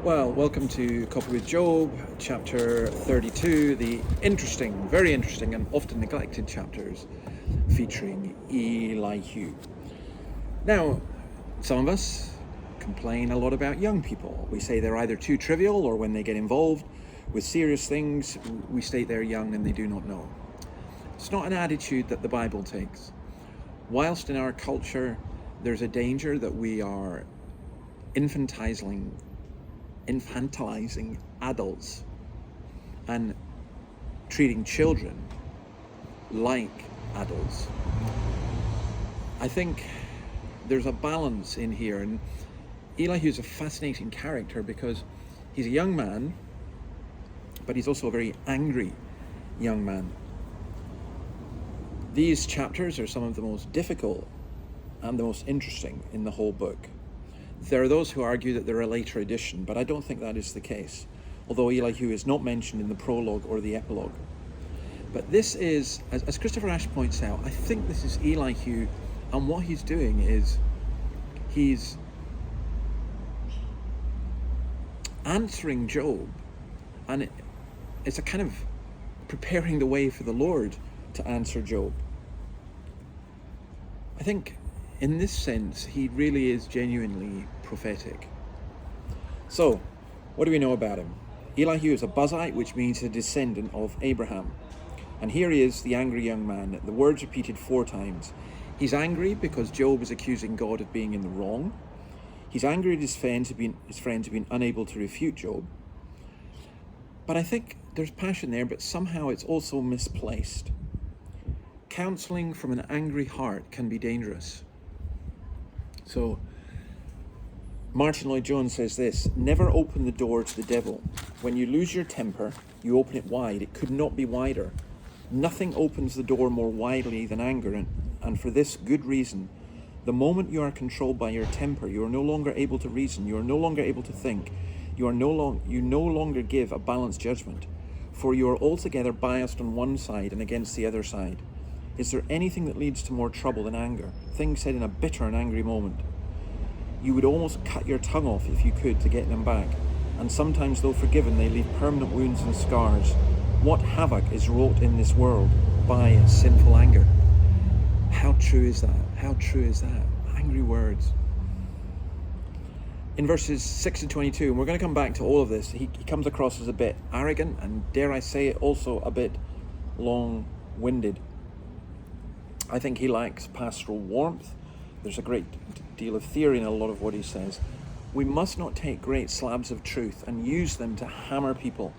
Well, welcome to Coffee with Job, chapter 32, the interesting, very interesting and often neglected chapters featuring Elihu. Now, some of us complain a lot about young people. We say they're either too trivial, or when they get involved with serious things, we state they're young and they do not know. It's not an attitude that the Bible takes. Whilst in our culture there's a danger that we are infantilizing adults and treating children like adults, I think there's a balance in here. And Elihu is a fascinating character because he's a young man, but he's also a very angry young man. These chapters are some of the most difficult and the most interesting in the whole book. There are those who argue that they're a later addition, but I don't think that is the case, although Elihu is not mentioned in the prologue or the epilogue. But this is, as Christopher Ash points out, I think this is Elihu, and what he's doing is he's answering Job, and it's a kind of preparing the way for the Lord to answer Job. I think in this sense, he really is genuinely prophetic. So, what do we know about him? Elihu is a Buzite, which means a descendant of Abraham. And here he is, the angry young man. The word's repeated 4 times. He's angry because Job is accusing God of being in the wrong. He's angry at his friends have been unable to refute Job. But I think there's passion there, but somehow it's also misplaced. Counseling from an angry heart can be dangerous. So, Martin Lloyd-Jones says this: never open the door to the devil. When you lose your temper, you open it wide. It could not be wider. Nothing opens the door more widely than anger, and for this good reason. The moment you are controlled by your temper, you are no longer able to reason, you are no longer able to think, you no longer give a balanced judgment, for you are altogether biased on one side and against the other side. Is there anything that leads to more trouble than anger? Things said in a bitter and angry moment. You would almost cut your tongue off if you could to get them back. And sometimes, though forgiven, they leave permanent wounds and scars. What havoc is wrought in this world by sinful anger? How true is that? How true is that? Angry words. In verses 6 to 22, and we're going to come back to all of this, he comes across as a bit arrogant and, dare I say it, also a bit long-winded. I think he lacks pastoral warmth. There's a great deal of theory in a lot of what he says. We must not take great slabs of truth and use them to hammer people.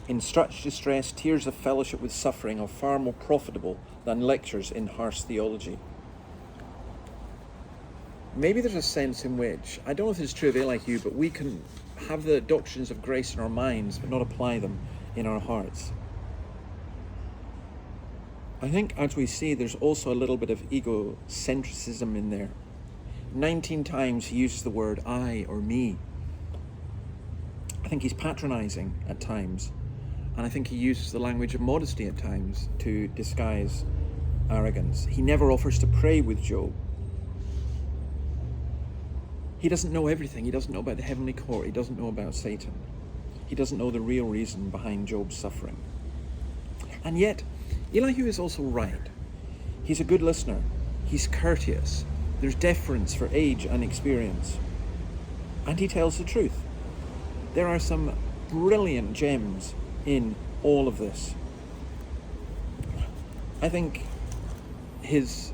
In such distress, tears of fellowship with suffering are far more profitable than lectures in harsh theology. Maybe there's a sense in which, I don't know if it's true of Elihu, but we can have the doctrines of grace in our minds but not apply them in our hearts. I think, as we see, there's also a little bit of egocentrism in there. 19 times he uses the word I or me. I think he's patronizing at times, and I think he uses the language of modesty at times to disguise arrogance. He never offers to pray with Job. He doesn't know everything. He doesn't know about the heavenly court. He doesn't know about Satan. He doesn't know the real reason behind Job's suffering. And yet, Elihu is also right. He's a good listener. He's courteous. There's deference for age and experience. And he tells the truth. There are some brilliant gems in all of this. I think his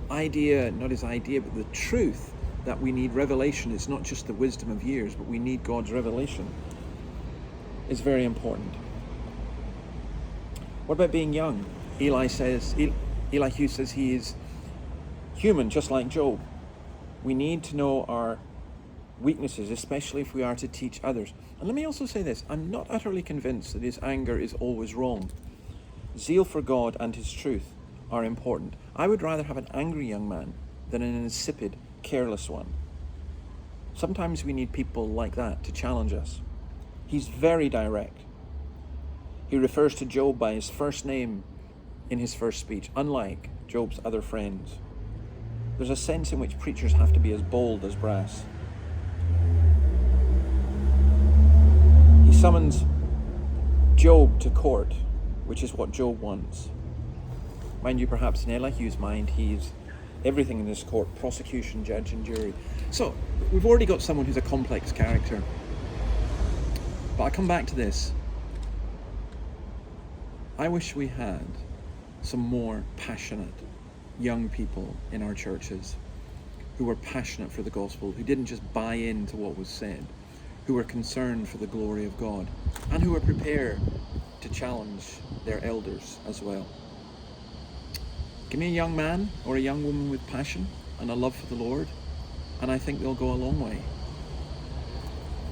idea, not his idea, but the truth that we need revelation is not just the wisdom of years, but we need God's revelation, is very important. What about being young? Elihu says he is human, just like Job. We need to know our weaknesses, especially if we are to teach others. And let me also say this: I'm not utterly convinced that his anger is always wrong. Zeal for God and his truth are important. I would rather have an angry young man than an insipid, careless one. Sometimes we need people like that to challenge us. He's very direct. He refers to Job by his first name in his first speech, unlike Job's other friends. There's a sense in which preachers have to be as bold as brass. summons Job to court, which is what Job wants. Mind you, perhaps in Elihu's mind, he's everything in this court: prosecution, judge and jury. So we've already got someone who's a complex character. But I come back to this. I wish we had some more passionate young people in our churches who were passionate for the gospel, who didn't just buy into what was said, who were concerned for the glory of God, and who were prepared to challenge their elders as well. Give me a young man or a young woman with passion and a love for the Lord, and I think they'll go a long way.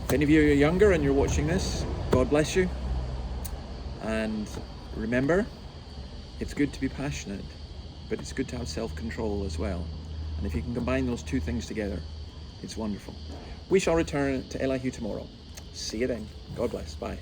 If any of you are younger and you're watching this, God bless you. And remember, it's good to be passionate, but it's good to have self-control as well. And if you can combine those two things together, it's wonderful. We shall return to Elihu tomorrow. See you then. God bless. Bye.